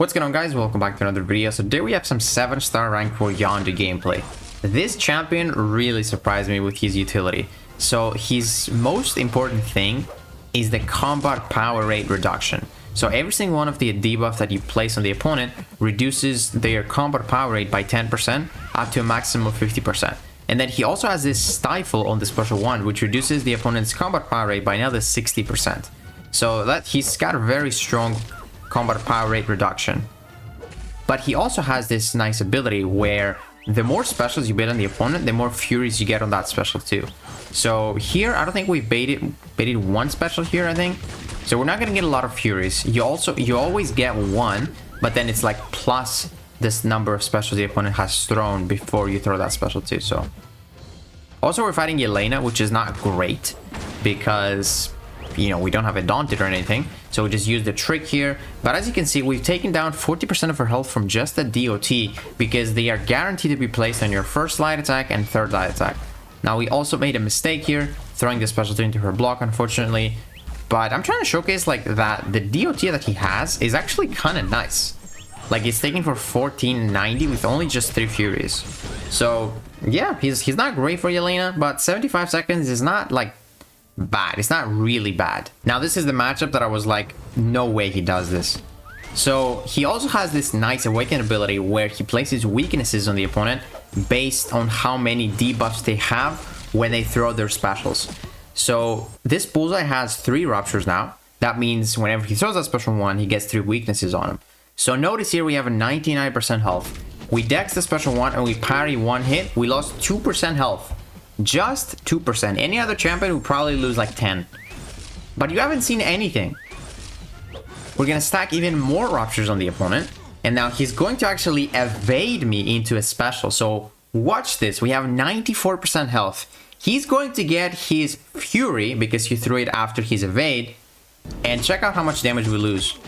What's going on, guys? Welcome back to another video. So today we have some 7-star rank for Yondu gameplay. This champion really surprised me with his utility. So his most important thing is the combat power rate reduction. So every single one of the debuffs that you place on the opponent reduces their combat power rate by 10% up to a maximum of 50%. And then he also has this stifle on the special one, which reduces the opponent's combat power rate by another 60%. So that he's got a very strong combat power rate reduction. But he also has this nice ability where the more specials you bait on the opponent, the more furies you get on that special too. So here, I don't think we baited one special here, I think. So we're not gonna get a lot of furies. You always get one, but then it's like plus this number of specials the opponent has thrown before you throw that special too. So also we're fighting Yelena, which is not great because we don't have a Daunted or anything, so we just use the trick here. But as you can see, we've taken down 40% of her health from just the DOT because they are guaranteed to be placed on your first light attack and third light attack. Now we also made a mistake here, throwing the specialty into her block, unfortunately. But I'm trying to showcase like that the DOT that he has is actually kind of nice. Like it's taken for 1490 with only just 3 furies. So yeah, he's not great for Yelena, but 75 seconds is not like bad. It's not really bad. Now this is the matchup that I was like, no way he does this. So he also has this nice awaken ability where he places weaknesses on the opponent based on how many debuffs they have when they throw their specials. So this Bullseye has 3 ruptures now. That means whenever he throws that special one, he gets 3 weaknesses on him. So notice here we have a 99% health. We dex the special one and we parry 1 hit. We lost 2% health. Just 2%. Any other champion would probably lose like 10. But you haven't seen anything. We're gonna stack even more ruptures on the opponent. And now he's going to actually evade me into a special. So watch this. We have 94% health. He's going to get his Fury because he threw it after his evade. And check out how much damage we lose.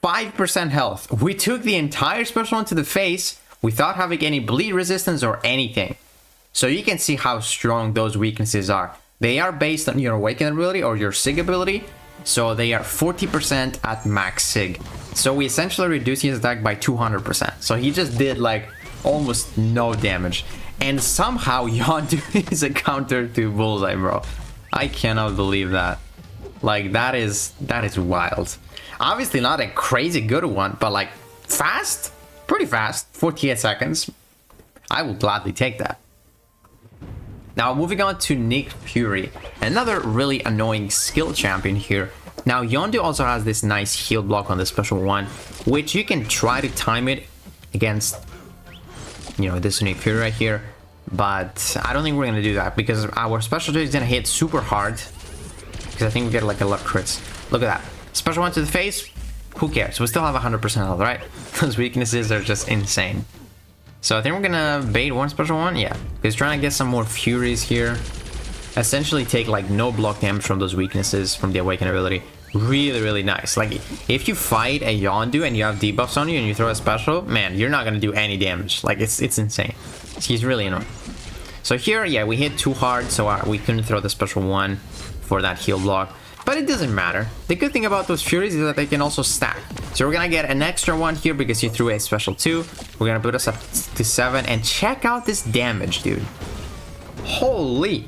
5% health. We took the entire special one to the face without having any bleed resistance or anything. So you can see how strong those weaknesses are. They are based on your awaken ability or your sig ability. So they are 40% at max sig. So we essentially reduced his attack by 200%. So he just did like almost no damage. And somehow Yondu is a counter to Bullseye, bro. I cannot believe that. Like that is wild. Obviously not a crazy good one, but like fast, pretty fast, 48 seconds. I will gladly take that. Now moving on to Nick Fury, another really annoying skill champion here. Now Yondu also has this nice heal block on the special one, which you can try to time it against, this Nick Fury right here. But I don't think we're gonna do that because our specialty is gonna hit super hard. Because I think we get like a lot of crits. Look at that. Special one to the face, who cares? We still have 100% health, right? Those weaknesses are just insane. So I think we're gonna bait one special one, yeah. He's trying to get some more furies here. Essentially take like no block damage from those weaknesses from the awaken ability. Really, really nice. Like if you fight a Yondu and you have debuffs on you and you throw a special, man, you're not gonna do any damage. Like it's insane. He's really annoying. So here, yeah, we hit too hard, so we couldn't throw the special one for that heal block. But it doesn't matter. The good thing about those furies is that they can also stack. So we're gonna get an extra one here because you threw a special 2. We're gonna put us up to 7 and check out this damage, dude. Holy.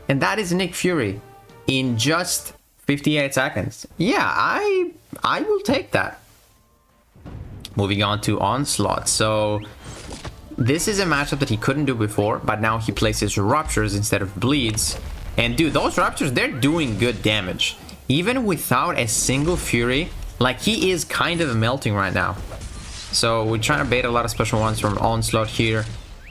And that is Nick Fury in just 58 seconds. Yeah, I will take that. Moving on to Onslaught. So this is a matchup that he couldn't do before, but now he places ruptures instead of bleeds. And dude, those ruptures, they're doing good damage. Even without a single fury, like he is kind of melting right now. So we're trying to bait a lot of special ones from Onslaught here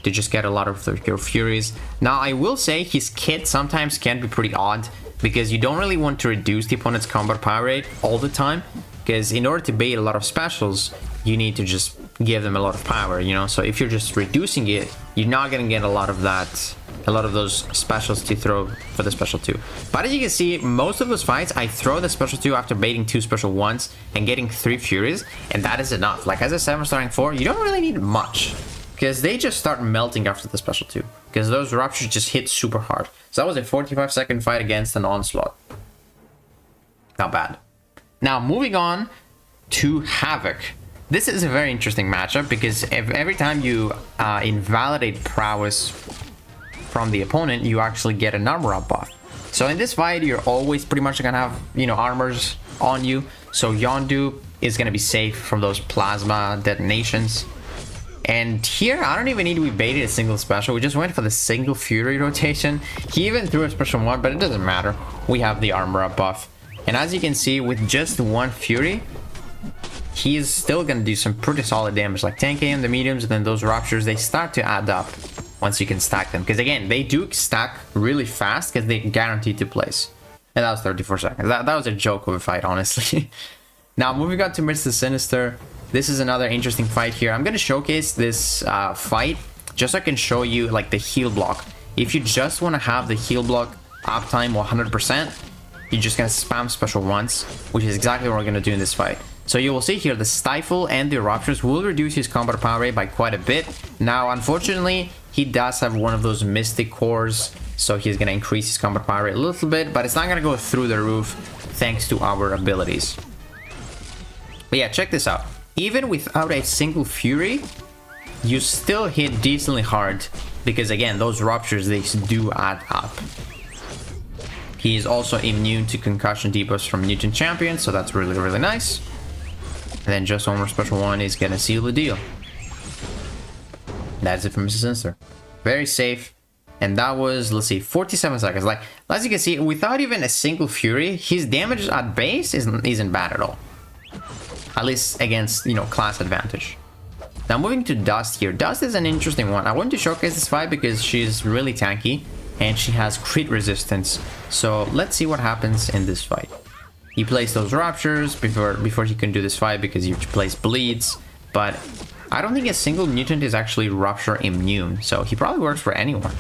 to just get a lot of your furies. Now I will say his kit sometimes can be pretty odd because you don't really want to reduce the opponent's combat power rate all the time. Because in order to bait a lot of specials, you need to just give them a lot of power, So if you're just reducing it, you're not gonna get a lot of that. A lot of those specials to throw for the special 2. But as you can see, most of those fights, I throw the special 2 after baiting 2 special 1s and getting 3 furies, and that is enough. Like as a 7-star rank 4, you don't really need much because they just start melting after the special 2 because those ruptures just hit super hard. So that was a 45-second fight against an Onslaught. Not bad. Now moving on to Havok. This is a very interesting matchup because every time you invalidate prowess from the opponent, you actually get an armor up buff. So in this fight, you're always pretty much gonna have, you know, armors on you. So Yondu is gonna be safe from those plasma detonations. And here, I don't even need to be baited a single special. We just went for the single Fury rotation. He even threw a special one, but it doesn't matter. We have the armor up buff. And as you can see, with just one Fury, he is still going to do some pretty solid damage. Like Tanky and the mediums, and then those ruptures, they start to add up once you can stack them. Because again, they do stack really fast because they're guaranteed to place. And that was 34 seconds. That was a joke of a fight, honestly. Now, moving on to Mr. Sinister. This is another interesting fight here. I'm going to showcase this fight just so I can show you like the heal block. If you just want to have the heal block uptime 100%, you're just going to spam special once, which is exactly what we're going to do in this fight. So you will see here the Stifle and the Ruptures will reduce his combat power rate by quite a bit. Now, unfortunately, he does have one of those Mystic Cores, so he's going to increase his combat power rate a little bit, but it's not going to go through the roof thanks to our abilities. But yeah, check this out. Even without a single Fury, you still hit decently hard because, again, those Ruptures, they do add up. He is also immune to concussion debuffs from Mutant Champions, so that's really, really nice. And then just one more special one is gonna seal the deal. That's it from Mr. Sinister. Very safe. And that was, let's see, 47 seconds. Like, as you can see, without even a single Fury, his damage at base isn't bad at all. At least against, you know, class advantage. Now moving to Dust here. Dust is an interesting one. I wanted to showcase this fight because she's really tanky and she has crit resistance. So let's see what happens in this fight. He plays those Ruptures before he can do this fight because he plays Bleeds. But I don't think a single mutant is actually Rupture immune. So he probably works for anyone.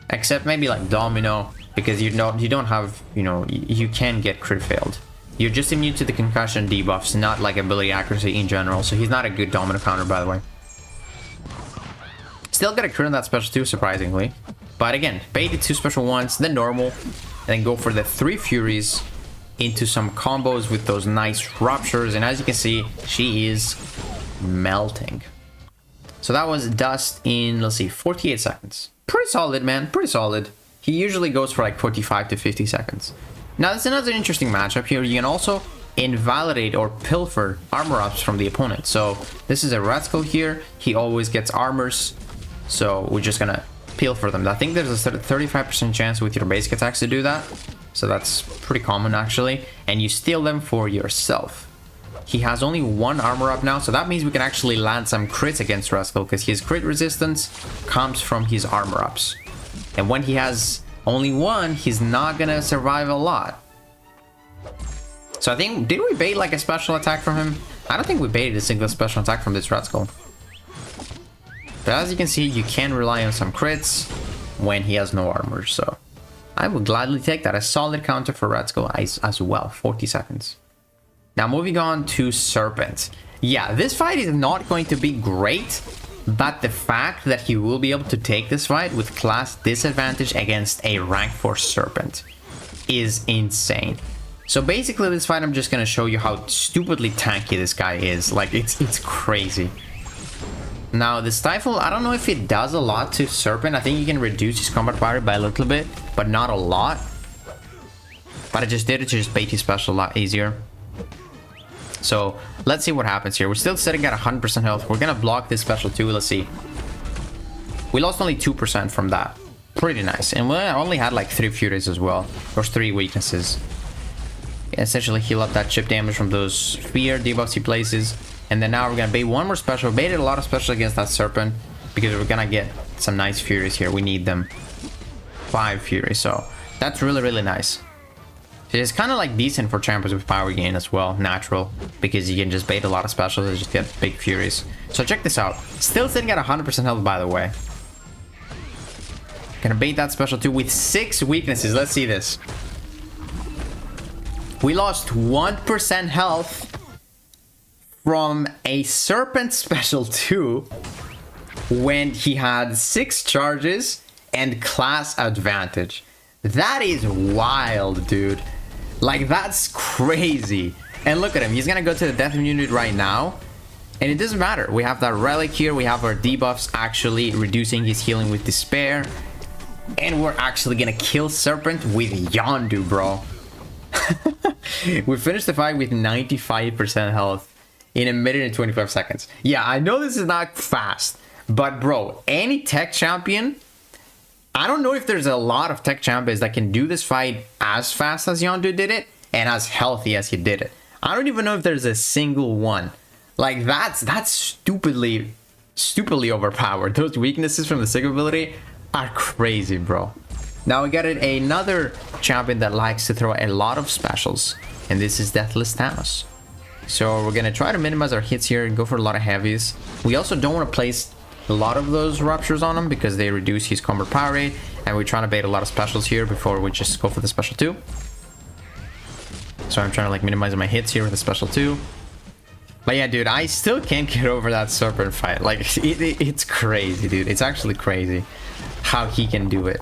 Except maybe like Domino, because you don't have, you know, you can get crit failed. You're just immune to the concussion debuffs, not like ability accuracy in general. So he's not a good Domino counter, by the way. Still got a crit on that special too, surprisingly. But again, bait the 2 special ones, then normal, and then go for the 3 Furies into some combos with those nice Ruptures. And as you can see, she is melting. So that was Dust in, let's see, 48 seconds. Pretty solid, man. Pretty solid. He usually goes for like 45 to 50 seconds. Now, that's another interesting matchup here. You can also invalidate or pilfer armor ups from the opponent. So this is a Red Skull here. He always gets armors. So we're just gonna pilfer them. I think there's a 35% chance with your basic attacks to do that. So that's pretty common actually. And you steal them for yourself. He has only 1 armor up now, so that means we can actually land some crits against Red Skull because his crit resistance comes from his armor ups. And when he has only 1, he's not gonna survive a lot. So I think, did we bait like a special attack from him? I don't think we baited a single special attack from this Red Skull. But as you can see, you can rely on some crits when he has no armor, so I would gladly take that. A solid counter for Red Skull as well, 40 seconds. Now moving on to Serpent. Yeah, this fight is not going to be great, but the fact that he will be able to take this fight with class disadvantage against a rank 4 Serpent is insane. So basically this fight, I'm just going to show you how stupidly tanky this guy is. Like, it's crazy. Now, the Stifle, I don't know if it does a lot to Serpent. I think you can reduce his combat power by a little bit, but not a lot. But I just did it to just bait his special a lot easier. So, let's see what happens here. We're still sitting at 100% health. We're going to block this special too. Let's see. We lost only 2% from that. Pretty nice. And we only had like 3 Furies as well. Or 3 weaknesses. Essentially heal up that chip damage from those fear debuffs he places. And then now we're going to bait one more special. We baited a lot of special against that Serpent because we're going to get some nice Furies here. We need them. 5 Furies. So that's really, really nice. It's kind of like decent for champions with power gain as well. Natural. Because you can just bait a lot of specials and just get big Furies. So check this out. Still sitting at 100% health, by the way. Gonna bait that special too with 6 weaknesses. Let's see this. We lost 1% health from a Serpent special 2 when he had 6 charges and class advantage. That is wild, dude. Like, that's crazy. And look at him. He's gonna go to the death immunity right now. And it doesn't matter. We have that relic here. We have our debuffs actually reducing his healing with despair. And we're actually gonna kill Serpent with Yondu, bro. We finished the fight with 95% health in 1 minute and 25 seconds. Yeah, I know this is not fast, but bro, any tech champion, I don't know if there's a lot of tech champions that can do this fight as fast as Yondu did it and as healthy as he did it. I don't even know if there's a single one. Like, that's stupidly overpowered. Those weaknesses from the Sig ability are crazy, bro. Now we got another champion that likes to throw a lot of specials, and this is Deathless Thanos. So we're gonna try to minimize our hits here and go for a lot of heavies. We also don't want to place a lot of those ruptures on him because they reduce his combo power rate, and we're trying to bait a lot of specials here before we just go for the special 2. So I'm trying to like minimize my hits here with the special 2. But yeah, dude, I still can't get over that Serpent fight. Like, it's crazy, dude. It's actually crazy how he can do it.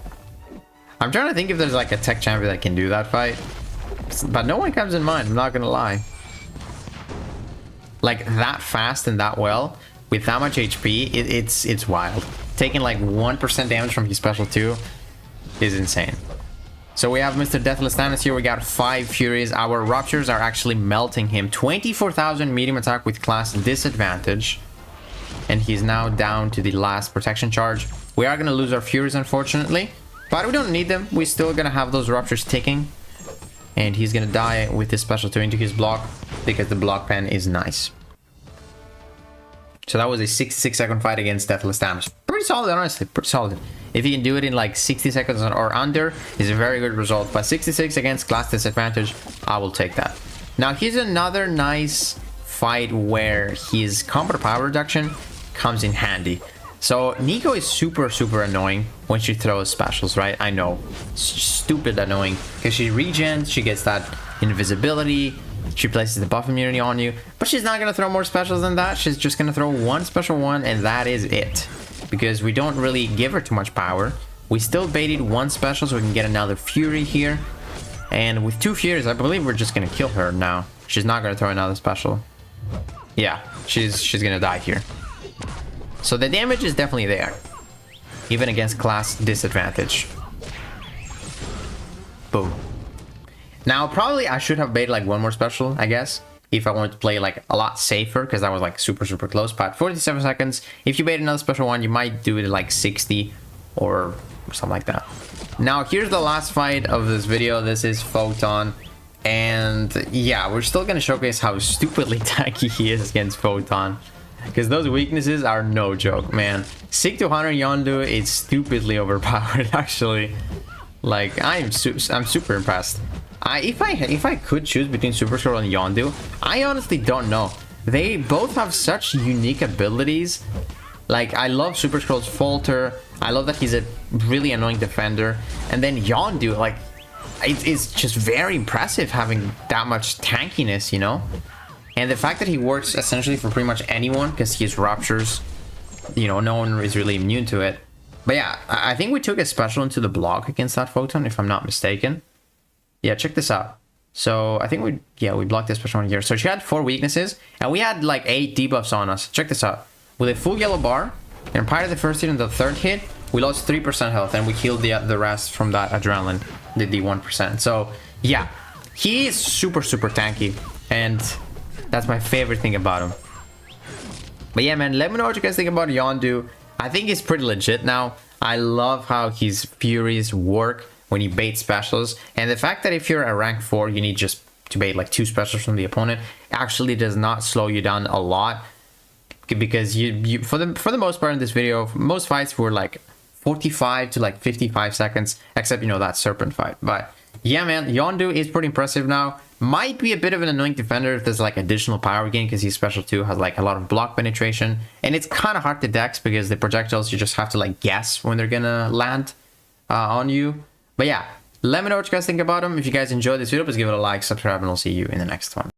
I'm trying to think if there's like a tech champion that can do that fight, but no one comes in mind, I'm not gonna lie. Like, that fast and that well with that much HP, it's wild. Taking like 1% damage from his special 2 is insane. So we have Mr. Deathless Thanos here. We got 5 Furies. Our Ruptures are actually melting him. 24,000 medium attack with class disadvantage. And he's now down to the last protection charge. We are going to lose our Furies, unfortunately. But we don't need them. We're still going to have those Ruptures ticking. And he's going to die with his special 2 into his block, because the block pen is nice. So that was a 66-second fight against Deathless Thanos. Pretty solid, honestly. Pretty solid. If you can do it in like 60 seconds or under, is a very good result. But 66 against class disadvantage, I will take that. Now, here's another nice fight where his combo power reduction comes in handy. So Nico is super annoying when she throws specials, right? I know, stupid annoying, because she regens, she gets that invisibility, she places the buff immunity on you, but she's not gonna throw more specials than that. She's just gonna throw one special one, and that is it, because we don't really give her too much power. We still baited one special so we can get another Fury here, and with 2 Furies, I believe we're just gonna kill her now. She's not gonna throw another special. Yeah, she's gonna die here. So the damage is definitely there, even against class disadvantage. Boom. Now, probably I should have baited like one more special, I guess, if I wanted to play like a lot safer, because that was like super close. But 47 seconds, if you bait another special one, you might do it at like 60 or something like that. Now, here's the last fight of this video. This is Photon. And yeah, we're still going to showcase how stupidly tanky he is against Photon, because those weaknesses are no joke, man. Sig 200 Yondu is stupidly overpowered, actually. Like, I'm super impressed. If I could choose between Super Scroll and Yondu, I honestly don't know. They both have such unique abilities. Like, I love Super Scroll's Falter. I love that he's a really annoying defender. And then Yondu, like, it's just very impressive having that much tankiness, you know? And the fact that he works essentially for pretty much anyone, because his Ruptures, you know, no one is really immune to it. But yeah, I think we took a special into the block against that Photon, if I'm not mistaken. Yeah, check this out. So I think we blocked this special one here. So she had 4 weaknesses, and we had like 8 debuffs on us. Check this out. With a full yellow bar, and prior to the first hit and the third hit, we lost 3% health, and we healed the rest from that adrenaline, the 1%. So yeah, he is super tanky, and that's my favorite thing about him. But yeah, man, let me know what you guys think about Yondu. I think he's pretty legit now. I love how his Furies work when you bait specials, and the fact that if you're a rank 4, you need just to bait like 2 specials from the opponent actually does not slow you down a lot, because you for the most part in this video, most fights were like 45 to like 55 seconds, except, you know, that Serpent fight. But yeah, man, Yondu is pretty impressive now. Might be a bit of an annoying defender if there's like additional power gain, because his special 2 has like a lot of block penetration, and it's kind of hard to dex because the projectiles, you just have to like guess when they're gonna land on you. But yeah, let me know what you guys think about them. If you guys enjoyed this video, please give it a like, subscribe, and I'll see you in the next one.